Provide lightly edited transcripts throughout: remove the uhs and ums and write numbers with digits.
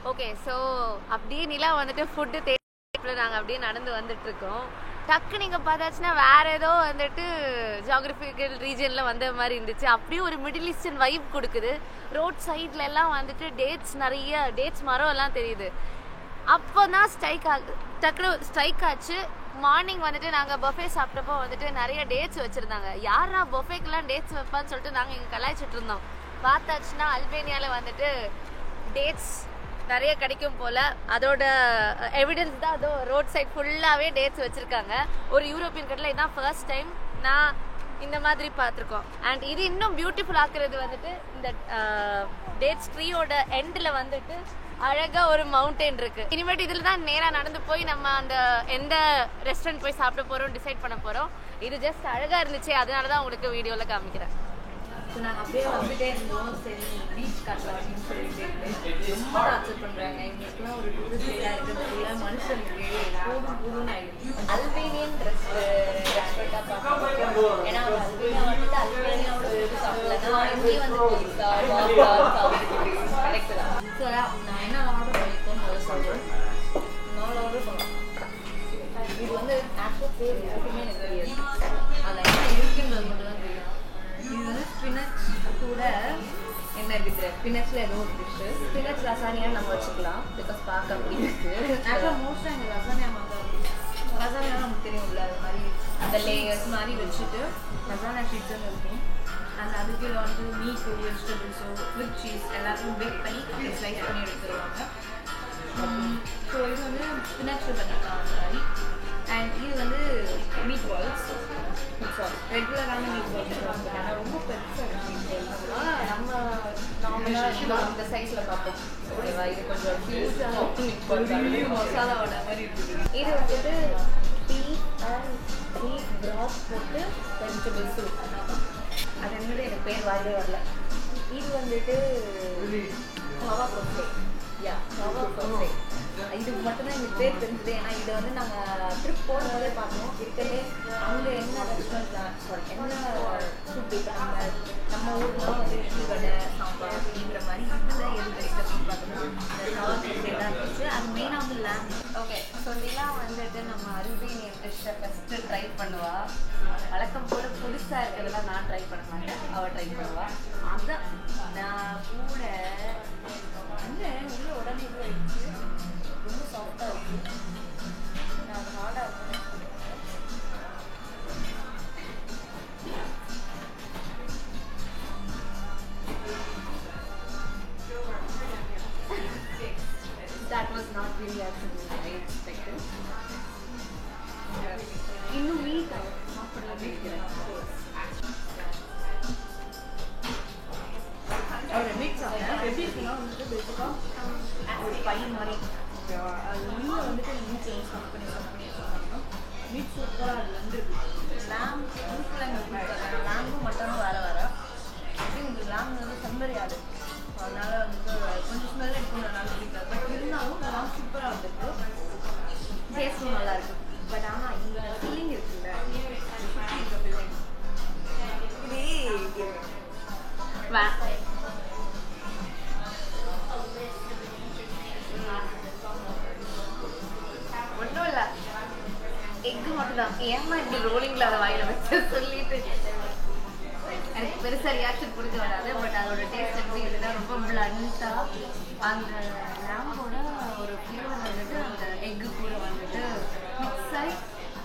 Okay so அப்படியே நிலா வந்துட்டு food தேடில் நாங்கள் அப்படியே நடந்து வந்துட்டு இருக்கோம். டக்கு நீங்கள் பார்த்தாச்சுன்னா வேற ஏதோ வந்துட்டு ஜியாகிரபிக்கல் ரீஜனில் வந்த மாதிரி இருந்துச்சு. அப்படியே ஒரு மிடில் ஈஸ்டர்ன் வைப் கொடுக்குது. ரோட் சைட்ல எல்லாம் வந்துட்டு நிறைய டேட்ஸ் மரம் எல்லாம் தெரியுது. அப்போ தான் டக்குனு ஸ்ட்ரைக் ஆச்சு. மார்னிங் வந்துட்டு நாங்கள் பஃபே சாப்பிட்டப்போ வந்துட்டு நிறைய டேட்ஸ் வச்சுருந்தாங்க. யாரா பஃபேக்கெல்லாம் டேட்ஸ் வைப்பான்னு சொல்லிட்டு நாங்கள் இங்கே கலாய்ச்சிட்டு இருந்தோம். பார்த்தாச்சுன்னா அல்பேனியாவில் வந்துட்டு டேட்ஸ் நிறைய கிடைக்கும் போல். அதோட எவிடன்ஸ் தான் அதோ ரோட் சைட் ஃபுல்லாகவே டேட்ஸ் வச்சுருக்காங்க. ஒரு யூரோப்பியன் கட்டில் இதுதான் ஃபர்ஸ்ட் டைம் நான் இந்த மாதிரி பார்த்துருக்கோம். அண்ட் இது இன்னும் பியூட்டிஃபுல் ஆக்குறது வந்துட்டு இந்த டேட்ஸ் ட்ரீயோட எண்டில் வந்துட்டு அழகா ஒரு மவுண்டன் இருக்கு. இனிமேட்டு இதில் தான் நேராக நடந்து போய் நம்ம அந்த எந்த ரெஸ்டாரண்ட் போய் சாப்பிட போகிறோம் டிசைட் பண்ண போகிறோம். இது ஜஸ்ட் அழகாக இருந்துச்சு, அதனால தான் உங்களுக்கு வீடியோவில் காமிக்கிறேன். ஸோ நாங்கள் அப்படியே வந்துட்டே இருந்தோம். சரி பீச் காட்டலாம் அப்படின்னு சொல்லிட்டு ரொம்ப டார்ச்சர் பண்ணுறாங்க. எங்களுக்குலாம் ஒரு டூரிஸ்ட் ஏரியா இருக்கிறதுக்குள்ள மனுஷனுக்கு போதும்னு ஆகிடுச்சு. அல்பேனியன் ரெஸ்டாரண்ட்டாக பார்க்கணும். ஏன்னா அல்பேனியா வந்துட்டு அல்பேனியாவோட ஃபுட்டு சாப்பிடலன்னா இங்கேயே வந்து கரெக்டு தான். ஸோ நான் என்ன ஆர்டர் பண்ணியிருக்கோம் முதல்ல சொல்கிறேன். 4 ஆர்டர் பண்ணலாம். இது வந்து ஆக்சுவலாக பேர் யாருக்குமே எனக்கு தெரியாது. அதில் என்ன இருக்குன்றது மட்டும் தான் தெரியும். இது வந்து ஸ்பினச் கூட என்ன இருக்குது, ஸ்பினச்சில் ஏதோ ஒரு டிஷ்ஷு. ஸ்பினச் லசானியாக நம்ம வச்சுக்கலாம். பிகாஸ் பார்க்க அப்படி இருக்குது. ஆக்சுவலாக மோஸ்ட்டாக எங்கள் லசானியா லசானியா நமக்கு தெரியும்ல, அது மாதிரி அந்த லேயர்ஸ் மாதிரி வச்சுட்டு லசானியா ஷீட்ஸ்ன்னு இருக்கும். அந்த அதுக்கு வந்து மீட்டு வெஜிடபிள்ஸோ வித் சீஸ் எல்லாத்தையும் பேக் பண்ணி ஸ்லைஸ் பண்ணி எடுத்துருவாங்க. ஸோ இது வந்து ஸ்பினச்சில் பண்ணிக்கலாம் அந்த மாதிரி. அண்ட் இது வந்து மீட் பால்ஸ். ரெகுலரான மீட் பால்ஸ் ஆனால் ரொம்ப பெருசாக நம்ம நார்மலாக அந்த சைஸில் பார்ப்போம். ஓகேவா, இது கொஞ்சம் ஹியூஜான மீட் பால்ஸ் மசாலாவோட மாதிரி இருக்குது. இது வந்துட்டு பீஃப் அண்ட் பீஃப் பிராத் போட்டு வெஜிடபிள் சூப். அது என்னது எனக்கு பேர் வாயிலே வரல. இது வந்துட்டு கவா பொசே. கவா பொசே. இது மட்டும்தான் எங்களுக்கு பேர் தெரிஞ்சது. ஏன்னா இதை வந்து நாங்கள் ட்ரிப் போகும்போதே பார்த்தோம். இருக்கலே அங்கே என்ன ரெஸ்டாரண்ட் என்ன ஃபுட் இப்போ நம்ம ஊர்லாம் வந்து இட்லி வடை சாம்பார் அப்படிங்கிற மாதிரி இதில் எது பெஸ்ட் அப்படின்னு பார்த்தோம்னா இந்த கவா பொசே தான் இருந்துச்சு. அது மெயினாக வந்து லேண்ட். ஓகே, ஸோ நிலா வந்துட்டு நம்ம அல்பேனியன் டிஷ்ஷை ஃபஸ்ட்டு ட்ரை பண்ணுவா. வழக்கம் போல புதுசாக இருக்கிறதெல்லாம் நான் ட்ரை பண்ண மாட்டேன், அவள் ட்ரை பண்ணுவாள். அதான் நான் கூட வந்து உள்ள உடனே இது ஆயிடுச்சு. ரொம்ப சாஃப்டாக இருக்குது. நான் அது ஹார்டாக இருக்குன்னு that was not really as I expected. இன்னும் மீட் சாப்பிடலாம் நினைக்கிறேன். ஒரு மீட் சாப்பிட்டேன். எப்படி இருக்குன்னா வந்துட்டு பேசிக்காக ஒரு பையன் மாதிரி அது உள்ளே வந்துட்டு மீட்டில் ஸ்டஃப் பண்ணி வச்சுருந்தாங்க. மீட் சூப்பராக அது வந்து லேம் யூஸ்ஃபுல்லாக எங்களுக்கு கொடுத்தாங்க. லேம்பும் மட்டனும் வேறு வேறு. உங்களுக்கு லேம் வந்து செம்மறி ஆடு, அதனால வந்துட்டு கொஞ்சம் ஸ்மெல் எடுக்கணும்னால பிடிக்காது. பட் இருந்தாலும் லேம் சூப்பராக வந்துருக்கு. டேஸ்ட்டும் நல்லாயிருக்கு. பட் ஆனால் இந்த ஃபீலிங் இருக்குல்ல, ஒன்றும் இல்லை, எக்கு மட்டும் தான். ஏமா இப்படி ரோலிங்கில் அதை வாயில் வச்சு சொல்லிட்டு எனக்கு பெருசாக ரியாக்ஷன் கொடுக்க வராது. பட் அதோட டேஸ்ட் எப்படி இருக்குன்னா ரொம்ப பிளண்ட்டாக அந்த லேம்போட ஒரு ஃப்ளேவர் வந்துட்டு அந்த எக்கு கூட வந்துட்டு மிக்ஸ் ஆகி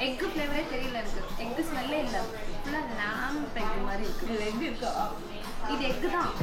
எக்கு ஃப்ளேவரே தெரியல எனக்கு. எக்கு ஸ்மெல்லே இல்லை, ஃபுல்லாக அந்த லேம்ப் எக்கு மாதிரி இருக்குது. இது எக்கு இருக்கா? இது எக்கு தான்.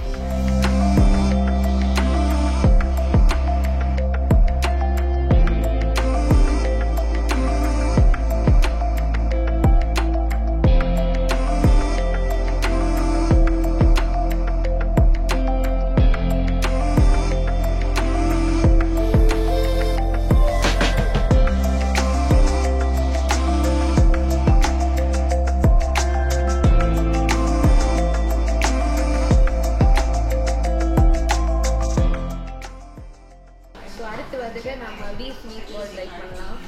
நம்ம பீஃப் மீட் பால் ட்ரை பண்ணலாம்.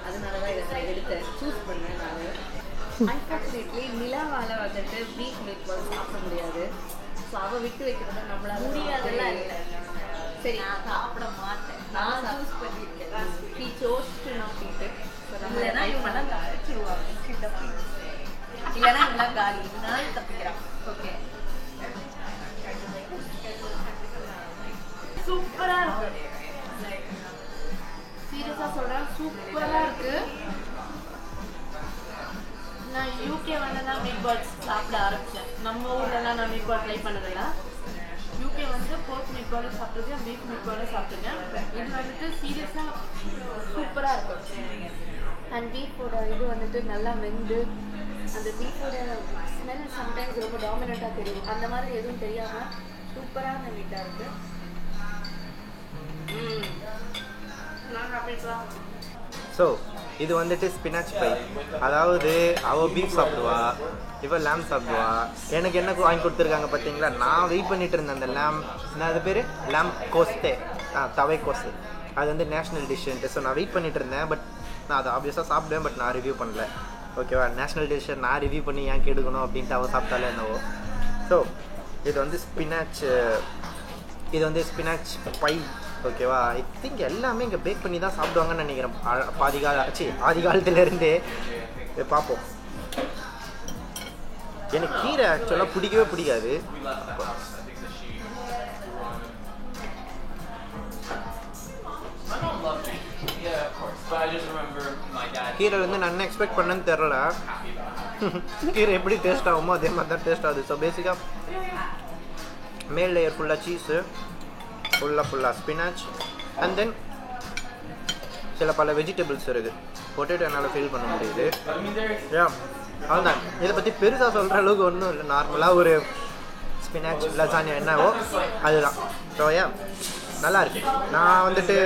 அதனால தான் இதை நான் எடுத்தேன், சூஸ் பண்ணேன். நான் அன்ஃபார்ச்சுனேட்லி நிலாவால் வந்துட்டு பீஃப் மீட் பால் சாப்பிட முடியாது. ஸோ அவள் விட்டு வைக்கிறத நம்மளால முடியாதுல்ல. சரி நான் சாப்பிட மாட்டேன். நான் சூஸ் பண்ணிருக்கேன். he chose to not eat it. இல்லைன்னா இவங்கெல்லாம் தப்பிச்சிருவாங்க. இல்லைன்னா எல்லாம் காலி. நான் தப்பிக்கிறேன். ஓகே சூப்பரா இருக்கு. சீரியஸா சொல்றேன், சூப்பரா இருக்கு. நான் யூகே வந்து தான் மீட் பால்ஸ் சாப்பிட ஆரம்பிச்சேன். நம்ம ஊர்லலாம் நான் மீட் பால் ட்ரை பண்ணதில்லை. யூகே வந்து போர்க் மீட் பாலும் சாப்பிட்ருக்கேன், பீஃப் மீட் பாலும் சாப்பிட்ருக்கேன். இது வந்துட்டு சீரியஸாக சூப்பராக இருக்கும். அண்ட் பீஃபோட இது வந்துட்டு நல்லா வெந்து அந்த பீஃபோட ஸ்மெல் சம்டைம்ஸ் ரொம்ப டாமினண்ட்டாக தெரியும். அந்த மாதிரி எதுவும் தெரியாமல் சூப்பரான மீட்டாக இருக்குது. ஸோ இது வந்துட்டு ஸ்பினாச் ஃப்ரை. அதாவது அவள் பீஃப் சாப்பிடுவா, இவள் லேம் சாப்பிடுவா. எனக்கு என்ன வாங்கி கொடுத்துருக்காங்க பார்த்தீங்களா? நான் வெயிட் பண்ணிட்டு இருந்தேன் அந்த லேம், என்ன அது பேர், லேம் கோஸ்தே, தவை கோஸ்து. அது வந்து நேஷ்னல் டிஷ்ஷுன்ட்டு. ஸோ நான் வெயிட் பண்ணிட்டு இருந்தேன். பட் நான் அதை ஆப்வியஸாக சாப்பிடுவேன், பட் நான் ரிவ்யூ பண்ணல. ஓகேவா? நேஷ்னல் டிஷ்ஷை நான் ரிவ்யூ பண்ணி ஏன் கெடுக்கணும் அப்படின்ட்டு அவள் சாப்பிட்டாலே என்னவோ. ஸோ இது வந்து ஸ்பினாச் பை. ஓகேவா? ஐ திங்க் எல்லாமே இங்கே பேக் பண்ணி தான் சாப்பிடுவாங்கன்னு நினைக்கிறேன். ஆதி காலத்துலேருந்தே. பார்ப்போம். எனக்கு கீரை ஆக்சுவலாக பிடிக்கவே பிடிக்காது. கீரை வந்து நான் என்ன எக்ஸ்பெக்ட் பண்ணேன்னு தெரில. கீரை எப்படி டேஸ்ட் ஆகுமோ அதே மாதிரி தான் டேஸ்ட் ஆகுது. ஸோ பேசிக்காக மேல் லேயர் ஃபுல்லாக சீஸு, ஃபுல்லாக ஸ்பினாச், அண்ட் தென் சில பல வெஜிடபிள்ஸ் இருக்குது. பொட்டேட்டோ என்னால் ஃபீல் பண்ண முடியுது. அதுதான். இதை பற்றி பெருசாக சொல்கிற அளவுக்கு ஒன்றும் இல்லை. நார்மலாக ஒரு ஸ்பினாச் லசானியா என்னவோ அதுதான். ஸோ நல்லா இருக்கு. நான் வந்துட்டு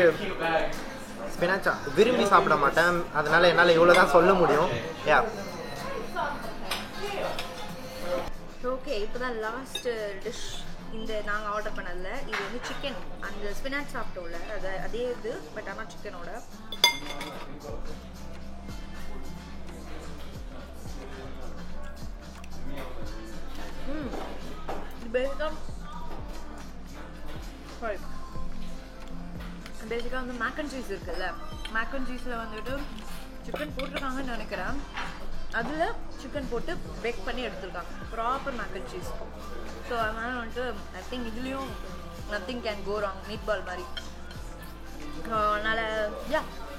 ஸ்பினாச்சா விரும்பி சாப்பிட மாட்டேன், அதனால் என்னால் இவ்வளோ தான் சொல்ல முடியும். ஓகே, இப்போ தான் லாஸ்ட் டிஷ் இந்த நாங்கள் ஆர்டர் பண்ணதில்ல. இது வந்து சிக்கன், அந்த ஸ்பினாச் சாப்பிட்டோம்ல அதே இது, பட் ஆனால் சிக்கனோட. பேசிக்காக வந்து மேக் அண்ட் சீஸ் இருக்குல்ல, மேக் அண்ட் சீஸில் வந்துட்டு சிக்கன் போட்டிருக்காங்கன்னு நினைக்கிறேன். அதில் சிக்கன் போட்டு பேக் பண்ணி எடுத்துருக்காங்க, proper mac and cheese. So அதனால் வந்துட்டு ஐ திங்க் இதுலேயும் nothing can go wrong, meatball மாதிரி. அதனால்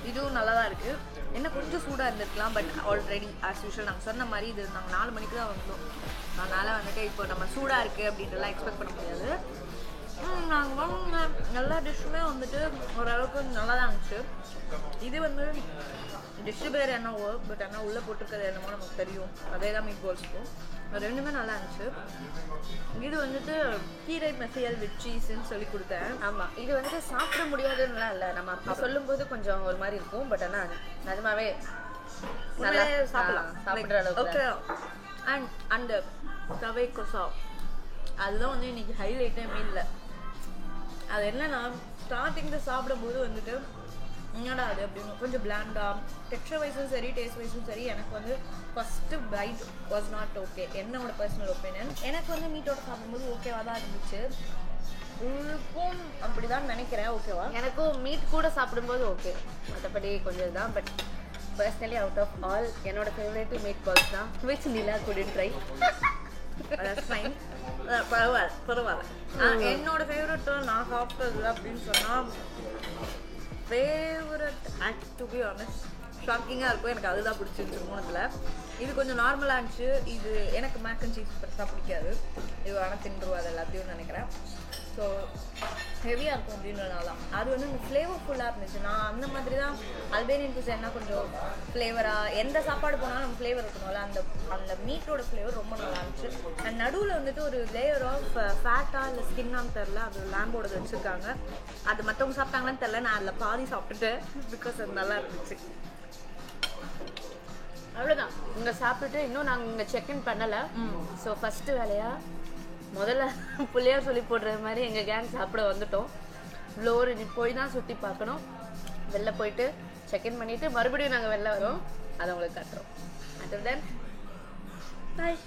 இதுவும் நல்லா தான் இருக்குது. என்ன கொஞ்சம் சூடாக இருந்திருக்கலாம், பட் ஆல்ரெடி ஆஸ் யூஷுவல் நாங்கள் சொன்ன மாதிரி இது நாங்கள் 4 மணிக்கு தான் வந்தோம். அதனால் வந்துட்டு இப்போ நம்ம சூடாக இருக்குது அப்படின்றலாம் எக்ஸ்பெக்ட் பண்ண முடியாது. நாங்கள் வாங்கின எல்லா டிஷ்ஷுமே வந்துட்டு ஓரளவுக்கு நல்லா தான் இருந்துச்சு. இது வந்து டிஷ்ஷு பேர் என்னவோ, பட் ஆனால் உள்ளே போட்டிருக்கிறது என்னமோ நமக்கு தெரியும். அதே தான் மீட் பால்ஸுக்கும். ரெண்டுமே நல்லா இருந்துச்சு. இது வந்துட்டு கீரை மசியல் வித் சீஸ்ன்னு சொல்லி கொடுத்தேன். ஆமாம், இது வந்துட்டு சாப்பிட முடியாதுன்னுலாம் இல்லை, நம்ம அப்போ சொல்லும்போது கொஞ்சம் ஒரு மாதிரி இருக்கும். பட் ஆனால் நிஜமாவே நல்லா சாப்பிடலாம், சாப்பிட்ற அளவுக்கு. ஓகே. அண்ட் அந்த தவை கொசா அதுதான் வந்து இன்னைக்கு ஹைலைட்டே மீல்ல. அது என்னன்னா ஸ்டார்டிங்கில் சாப்பிடும்போது வந்துட்டு என்னடா அது அப்படின்னு கொஞ்சம் பிளாண்டாக, டெக்ஸ்சர் வைஸும் சரி டேஸ்ட் வைஸும் சரி எனக்கு வந்து first byte was not okay. என்னோட பர்சனல் ஒப்பீனியன். எனக்கு வந்து மீட்டோட சாப்பிடும்போது ஓகேவா தான் இருந்துச்சு. உங்களுக்கும் அப்படி தான் நினைக்கிறேன். ஓகேவா? எனக்கும் மீட் கூட சாப்பிடும்போது ஓகே, மற்றபடி கொஞ்சம் தான். But personally out of all என்னோட ஃபேவரேட் மீட் பால்ஸ் தான், விச் நிலா couldn't try. பரவாயில்ல. என்னோட ஃபேவரட் நான் சாப்பிட்டது அப்படின்னு சொன்னால் favourite act to be honest ஷாக்கிங்காக இருக்கும். எனக்கு அதுதான் பிடிச்சிருந்துச்சு 3ல். இது கொஞ்சம் நார்மலாக இருந்துச்சு. இது எனக்கு மேக் அண்ட் சீஸ் பெருசாக பிடிக்காது. இது வேணால் தின்றுவா அது எல்லாத்தையும் நினைக்கிறேன். ஸோ ஹெவியாக இருக்கும் அப்படின்றதுனால தான். அது வந்து இந்த ஃப்ளேவர்ஃபுல்லாக இருந்துச்சு. நான் அந்த மாதிரி தான் அல்பேனியன் குசைன்னா கொஞ்சம் ஃப்ளேவராக எந்த சாப்பாடு போனாலும் நம்ம ஃப்ளேவர் இருக்கணும்ல, அந்த மீட்டோட ஃப்ளேவர் ரொம்ப நல்லா இருந்துச்சு. அண்ட் நடுவில் வந்துட்டு ஒரு லேயர் ஆஃப் ஃபேட்டாக இல்லை ஸ்கின்னான்னு தெரில, அது லேம்போட வச்சுருக்காங்க. அது மற்றவங்க சாப்பிட்டாங்களான்னு தெரில, நான் அதில் பாதி சாப்பிட்டுட்டேன். பிகாஸ் அது நல்லா இருந்துச்சு. அவ்வளோதான். இங்கே சாப்பிட்டுட்டு இன்னும் நாங்கள் இங்கே செக்இன் பண்ணலை. ஸோ ஃபஸ்ட்டு வேலையாக முதல்ல பிள்ளையார் சொல்லி போடுறது மாதிரி எங்கள் கேங் சாப்பிட வந்துட்டோம். ஃப்ளோர் போய் தான் சுற்றி பார்க்கணும். வெளில போயிட்டு செக்இன் பண்ணிவிட்டு மறுபடியும் நாங்கள் வெளில வரோம், அதை உங்களுக்கு காட்டுறோம். அதர் தென் பாய்.